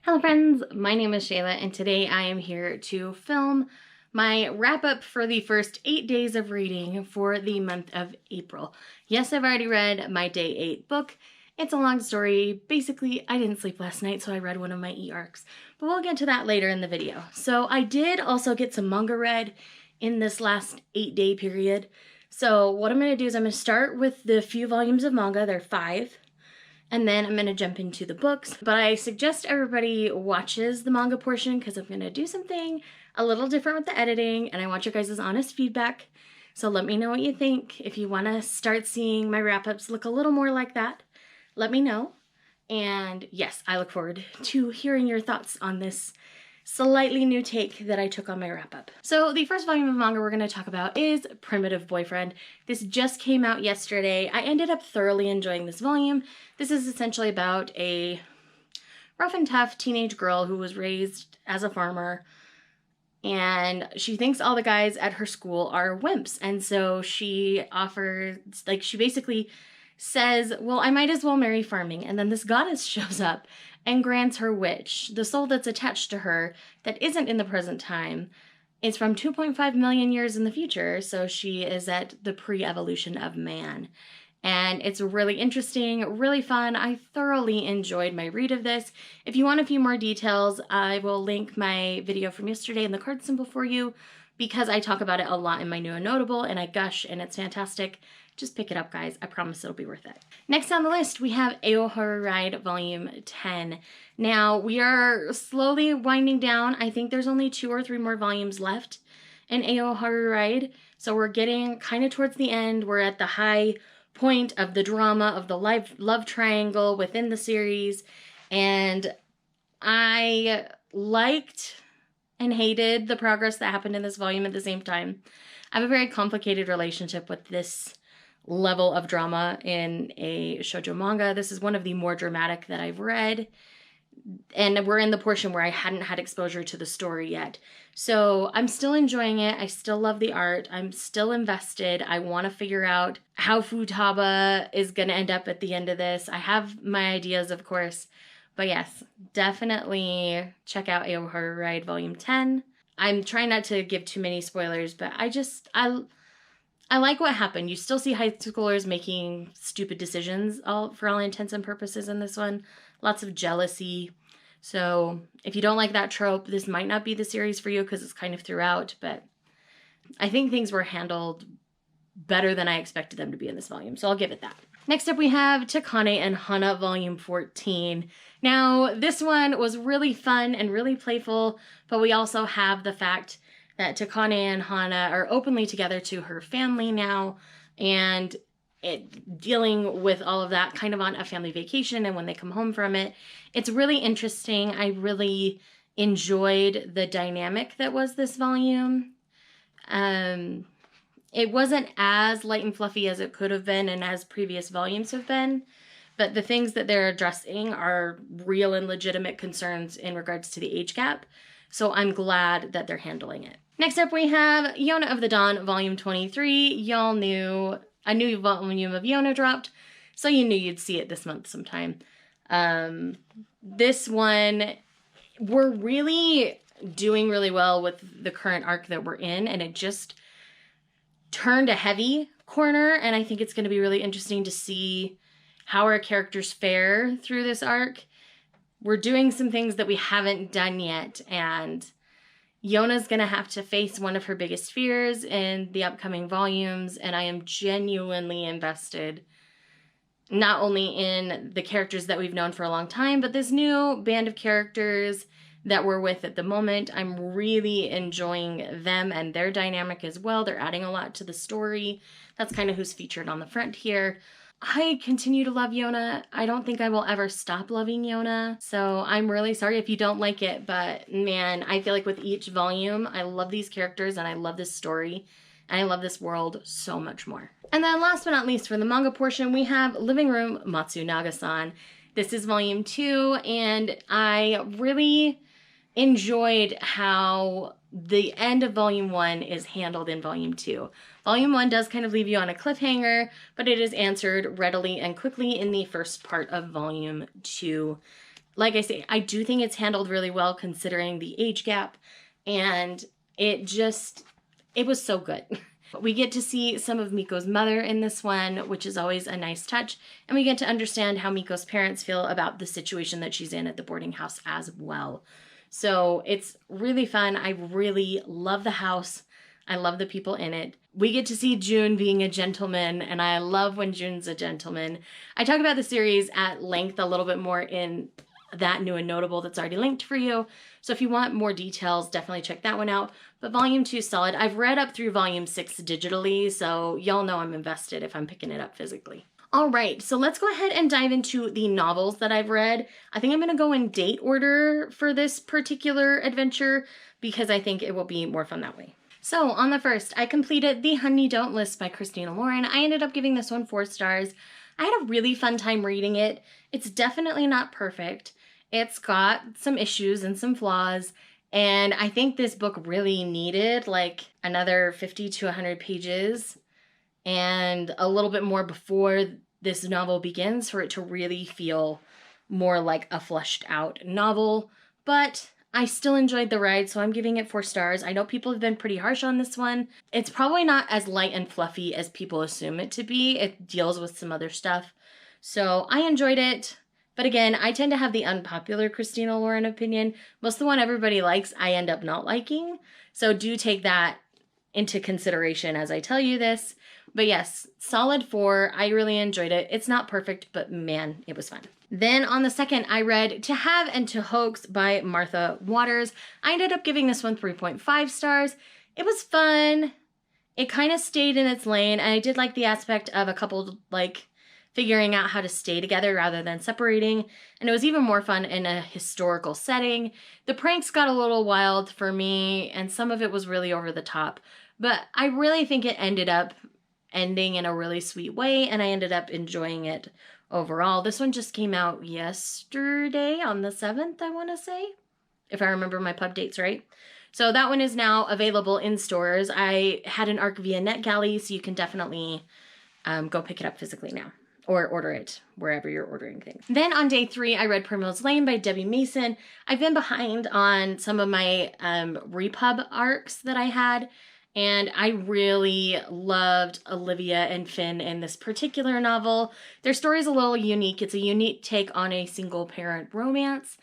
Hello friends, my name is Shayla and today I am here to film my wrap up for the first 8 days of reading for the month of April. Yes, I've already read my day 8 book. It's a long story. Basically, I didn't sleep last night, so I read one of my e-arcs, but we'll get to that later in the video. So I did also get some manga read in this last 8-day period. So what I'm going to do is I'm going to start with the few volumes of manga. There are 5. And then I'm going to jump into the books. But I suggest everybody watches the manga portion because I'm going to do something a little different with the editing. And I want your guys' honest feedback. So let me know what you think. If you want to start seeing my wrap-ups look a little more like that, let me know. And yes, I look forward to hearing your thoughts on this slightly new take that I took on my wrap-up. So the first volume of manga we're going to talk about is Primitive Boyfriend. This just came out yesterday. I ended up thoroughly enjoying this volume. This is essentially about a rough and tough teenage girl who was raised as a farmer, and she thinks all the guys at her school are wimps, and so she offers, she basically says, well, I might as well marry farming. And then this goddess shows up and grants her wish. The soul that's attached to her that isn't in the present time is from 2.5 million years in the future, so she is at the pre-evolution of man. And it's really interesting, really fun. I thoroughly enjoyed my read of this. If you want a few more details, I will link my video from yesterday in the card symbol for you because I talk about it a lot in my new and notable, and I gush, and it's fantastic. Just pick it up, guys. I promise it'll be worth it. Next on the list, we have Ao Horror Ride Volume 10. Now, we are slowly winding down. I think there's only 2 or 3 more volumes left in Ao Horror Ride. So we're getting kind of towards the end. We're at the high point of the drama of the love triangle within the series. And I liked and hated the progress that happened in this volume at the same time. I have a very complicated relationship with this level of drama in a shoujo manga. This is one of the more dramatic that I've read, and we're in the portion where I hadn't had exposure to the story yet. So I'm still enjoying it. I still love the art. I'm still invested. I want to figure out how Futaba is going to end up at the end of this. I have my ideas, of course, but yes, definitely check out Ao Horror Ride Volume 10. I'm trying not to give too many spoilers, but I like what happened. You still see high schoolers making stupid decisions for all intents and purposes in this one. Lots of jealousy. So if you don't like that trope, this might not be the series for you because it's kind of throughout, but I think things were handled better than I expected them to be in this volume, so I'll give it that. Next up we have Takane and Hana Volume 14. Now this one was really fun and really playful, but we also have the fact that Takane and Hana are openly together to her family now, and dealing with all of that kind of on a family vacation, and when they come home from it, it's really interesting. I really enjoyed the dynamic that was this volume. It wasn't as light and fluffy as it could have been and as previous volumes have been, but the things that they're addressing are real and legitimate concerns in regards to the age gap, so I'm glad that they're handling it. Next up, we have Yona of the Dawn, Volume 23. Y'all knew a new volume of Yona dropped, so you knew you'd see it this month sometime. This one, we're really doing really well with the current arc that we're in, and it just turned a heavy corner, and I think it's going to be really interesting to see how our characters fare through this arc. We're doing some things that we haven't done yet, and Yona's going to have to face one of her biggest fears in the upcoming volumes, and I am genuinely invested not only in the characters that we've known for a long time, but this new band of characters that we're with at the moment. I'm really enjoying them and their dynamic as well. They're adding a lot to the story. That's kind of who's featured on the front here. I continue to love Yona. I don't think I will ever stop loving Yona. So I'm really sorry if you don't like it, but man, I feel like with each volume, I love these characters and I love this story and I love this world so much more. And then last but not least for the manga portion, we have Living Room Matsunaga-san. This is volume 2, and I really enjoyed how the end of volume 1 is handled in volume 2. Volume 1 does kind of leave you on a cliffhanger, but it is answered readily and quickly in the first part of volume 2. like I say, I do think it's handled really well considering the age gap, and it was so good. We get to see some of Miko's mother in this one, which is always a nice touch, and we get to understand how Miko's parents feel about the situation that she's in at the boarding house as well. So it's really fun. I really love the house. I love the people in it. We get to see June being a gentleman, and I love when June's a gentleman. I talk about the series at length a little bit more in that new and notable that's already linked for you. So if you want more details, definitely check that one out. But volume 2 is solid. I've read up through volume 6 digitally, so y'all know I'm invested if I'm picking it up physically. All right, so let's go ahead and dive into the novels that I've read. I think I'm going to go in date order for this particular adventure because I think it will be more fun that way. So on the first, I completed The Honey Don't List by Christina Lauren. I ended up giving this one 4 stars. I had a really fun time reading it. It's definitely not perfect. It's got some issues and some flaws, and I think this book really needed like another 50 to 100 pages and a little bit more before this novel begins for it to really feel more like a fleshed out novel. But I still enjoyed the ride, so I'm giving it 4 stars. I know people have been pretty harsh on this one. It's probably not as light and fluffy as people assume it to be. It deals with some other stuff. So I enjoyed it. But again, I tend to have the unpopular Christina Lauren opinion. Most of the one everybody likes, I end up not liking. So do take that into consideration as I tell you this. But yes, solid 4. I really enjoyed it. It's not perfect, but man, it was fun. Then on the second, I read To Have and to Hoax by Martha Waters. I ended up giving this one 3.5 stars. It was fun. It kind of stayed in its lane, and I did like the aspect of a couple like figuring out how to stay together rather than separating. And it was even more fun in a historical setting. The pranks got a little wild for me, and some of it was really over the top. But I really think it ended up ending in a really sweet way, and I ended up enjoying it overall. This one just came out yesterday on the 7th, I want to say, if I remember my pub dates right. So that one is now available in stores. I had an ARC via NetGalley, so you can definitely go pick it up physically now, or order it wherever you're ordering things. Then on day 3, I read Primrose Lane by Debbie Mason. I've been behind on some of my repub arcs that I had, and I really loved Olivia and Finn in this particular novel. Their story is a little unique. It's a unique take on a single parent romance,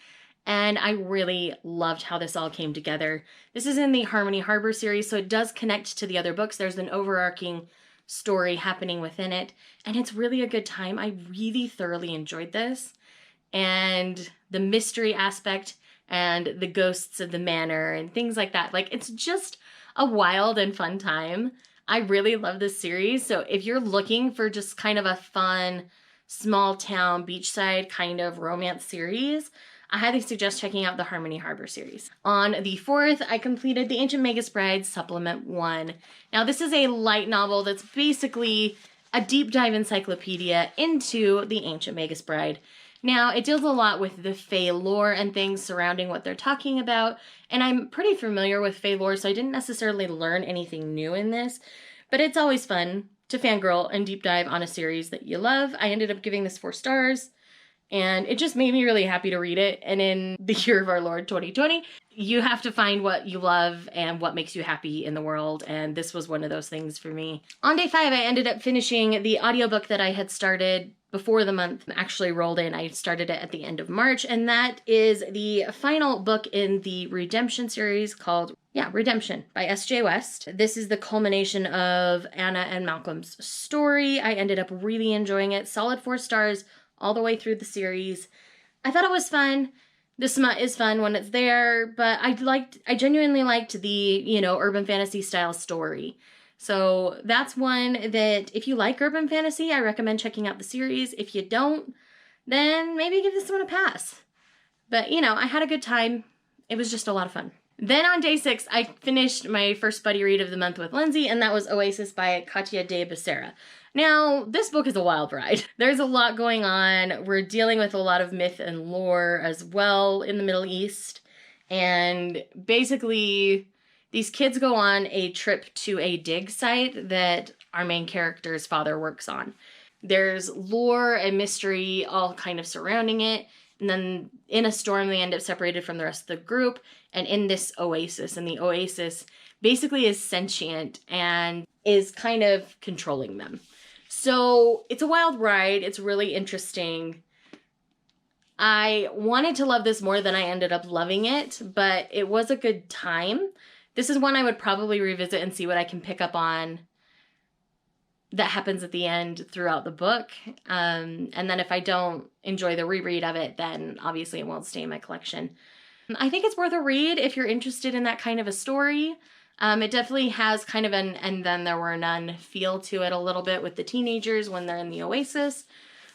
and I really loved how this all came together. This is in the Harmony Harbor series, so it does connect to the other books. There's an overarching story happening within it, and it's really a good time. I really thoroughly enjoyed this, and the mystery aspect and the ghosts of the manor and things like that. Like, it's just a wild and fun time. I really love this series, so if you're looking for just kind of a fun, small town, beachside kind of romance series, I highly suggest checking out the Harmony Harbor series. On the 4th, I completed The Ancient Magus Bride Supplement 1. Now, this is a light novel that's basically a deep dive encyclopedia into the Ancient Magus Bride. Now, it deals a lot with the Fae lore and things surrounding what they're talking about, and I'm pretty familiar with Fae lore, so I didn't necessarily learn anything new in this, but it's always fun to fangirl and deep dive on a series that you love. I ended up giving this 4 stars. And it just made me really happy to read it. And in the year of our Lord 2020, you have to find what you love and what makes you happy in the world. And this was one of those things for me. On day 5, I ended up finishing the audiobook that I had started before the month actually rolled in. I started it at the end of March. And that is the final book in the Redemption series called, Redemption by S.J. West. This is the culmination of Anna and Malcolm's story. I ended up really enjoying it. Solid 4 stars. All the way through the series. I thought it was fun. The smut is fun when it's there, but I genuinely liked the, urban fantasy style story. So that's one that if you like urban fantasy, I recommend checking out the series. If you don't, then maybe give this one a pass. But, I had a good time. It was just a lot of fun. Then on day 6, I finished my first buddy read of the month with Lindsay, and that was Oasis by Katya de Becerra. Now, this book is a wild ride. There's a lot going on. We're dealing with a lot of myth and lore as well in the Middle East. And basically, these kids go on a trip to a dig site that our main character's father works on. There's lore and mystery all kind of surrounding it. And then in a storm, they end up separated from the rest of the group and in this oasis. And the oasis basically is sentient and is kind of controlling them. So it's a wild ride. It's really interesting. I wanted to love this more than I ended up loving it, but it was a good time. This is one I would probably revisit and see what I can pick up on that happens at the end throughout the book. And then if I don't enjoy the reread of it, then obviously it won't stay in my collection. I think it's worth a read if you're interested in that kind of a story. It definitely has kind of an and then there were none feel to it a little bit with the teenagers when they're in the oasis.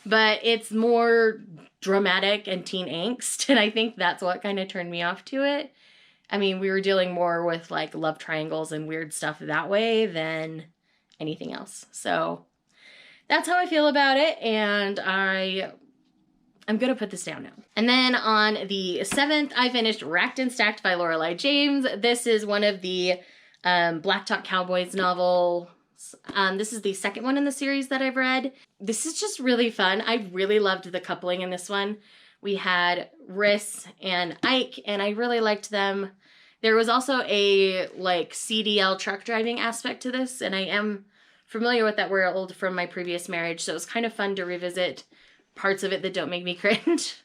But it's more dramatic and teen angst, and I think that's what kind of turned me off to it. I mean, we were dealing more with like love triangles and weird stuff that way than anything else. So that's how I feel about it, and I'm gonna put this down now. And then on the 7th, I finished Racked and Stacked by Lorelei James. This is one of the Blacktop Cowboys novels. This is the second one in the series that I've read. This is just really fun. I really loved the coupling in this one. We had Riss and Ike, and I really liked them. There was also a like CDL truck driving aspect to this, and I am familiar with that world from my previous marriage, so it was kind of fun to revisit parts of it that don't make me cringe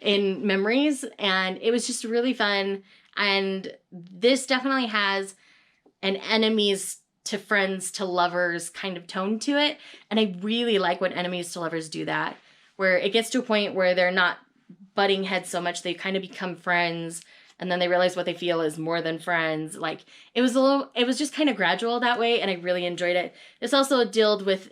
in memories, and it was just really fun. And this definitely has an enemies to friends to lovers kind of tone to it, and I really like when enemies to lovers do that, where it gets to a point where they're not butting heads so much, they kind of become friends, and then they realize what they feel is more than friends. Like, it was just kind of gradual that way, and I really enjoyed it. This also dealt with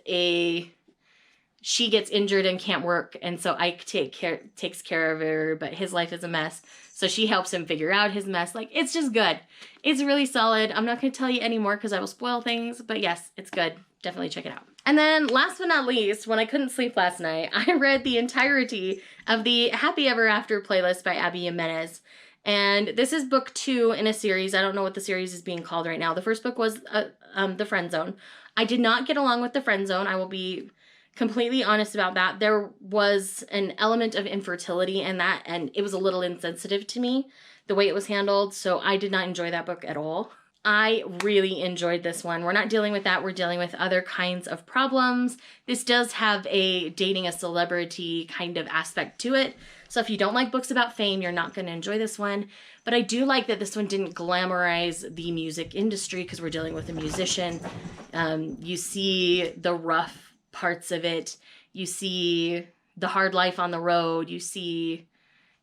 she gets injured and can't work, and so Ike takes care of her, but his life is a mess, so she helps him figure out his mess. Like, it's just good. It's really solid. I'm not going to tell you any more because I will spoil things, but yes, it's good. Definitely check it out. And then last but not least, when I couldn't sleep last night, I read the entirety of the Happy Ever After playlist by Abby Jimenez. And this is book 2 in a series. I don't know what the series is being called right now. The first book was The Friend Zone. I did not get along with The Friend Zone. I will be completely honest about that. There was an element of infertility in that, and it was a little insensitive to me, the way it was handled, so I did not enjoy that book at all. I really enjoyed this one. We're not dealing with that. We're dealing with other kinds of problems. This does have a dating a celebrity kind of aspect to it, so if you don't like books about fame, you're not going to enjoy this one. But I do like that this one didn't glamorize the music industry, because we're dealing with a musician. You see the rough parts of it. You see the hard life on the road. You see,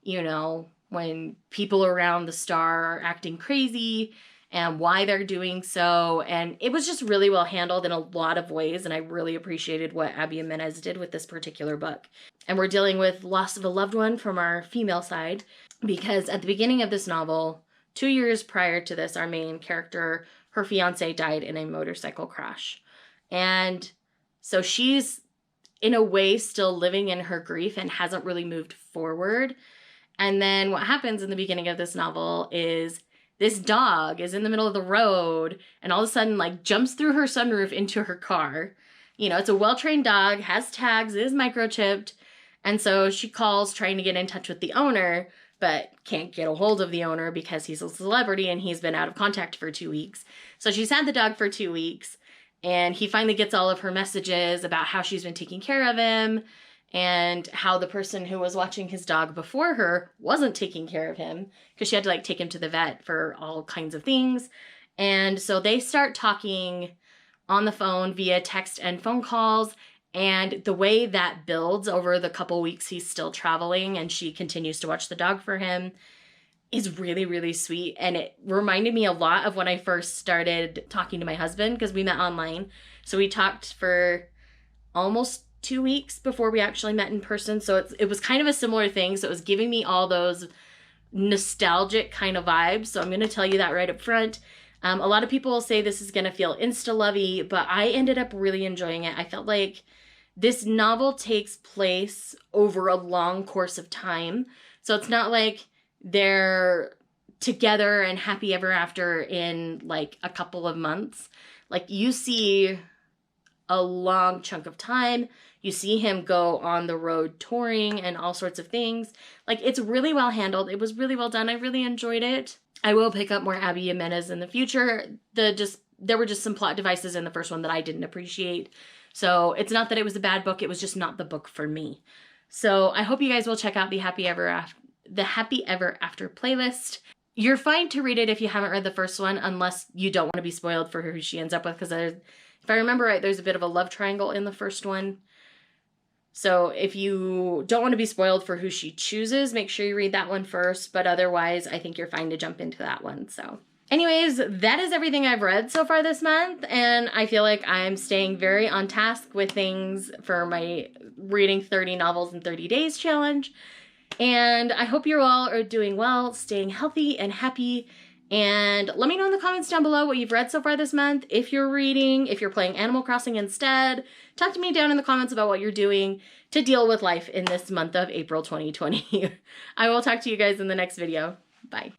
when people around the star are acting crazy and why they're doing so. And it was just really well handled in a lot of ways, and I really appreciated what Abby Jimenez did with this particular book. And we're dealing with loss of a loved one from our female side, because at the beginning of this novel, 2 years prior to this, our main character, her fiance died in a motorcycle crash. And so she's, in a way, still living in her grief and hasn't really moved forward. And then what happens in the beginning of this novel is this dog is in the middle of the road and all of a sudden, like, jumps through her sunroof into her car. It's a well-trained dog, has tags, is microchipped. And so she calls trying to get in touch with the owner, but can't get a hold of the owner because he's a celebrity and he's been out of contact for 2 weeks. So she's had the dog for 2 weeks. And he finally gets all of her messages about how she's been taking care of him and how the person who was watching his dog before her wasn't taking care of him because she had to take him to the vet for all kinds of things. And so they start talking on the phone via text and phone calls. And the way that builds over the couple weeks he's still traveling and she continues to watch the dog for him is really, really sweet. And it reminded me a lot of when I first started talking to my husband, because we met online. So we talked for almost 2 weeks before we actually met in person. So it was kind of a similar thing. So it was giving me all those nostalgic kind of vibes. So I'm going to tell you that right up front. A lot of people will say this is going to feel insta-lovey, but I ended up really enjoying it. I felt like this novel takes place over a long course of time. So it's not like they're together and happy ever after in a couple of months. You see a long chunk of time. You see him go on the road touring and all sorts of things. Like, it's really well handled. It was really well done. I really enjoyed it. I will pick up more Abby Jimenez in the future. There were just some plot devices in the first one that I didn't appreciate. So it's not that it was a bad book. It was just not the book for me. So I hope you guys will check out the Happy Ever After playlist. You're fine to read it if you haven't read the first one, unless you don't want to be spoiled for who she ends up with, because if I remember right, there's a bit of a love triangle in the first one. So if you don't want to be spoiled for who she chooses, make sure you read that one first. But otherwise, I think you're fine to jump into that one. So anyways, that is everything I've read so far this month. And I feel like I'm staying very on task with things for my reading 30 novels in 30 days challenge. And I hope you all are doing well, staying healthy and happy. And let me know in the comments down below what you've read so far this month. If you're reading, if you're playing Animal Crossing instead, talk to me down in the comments about what you're doing to deal with life in this month of April 2020. I will talk to you guys in the next video. Bye.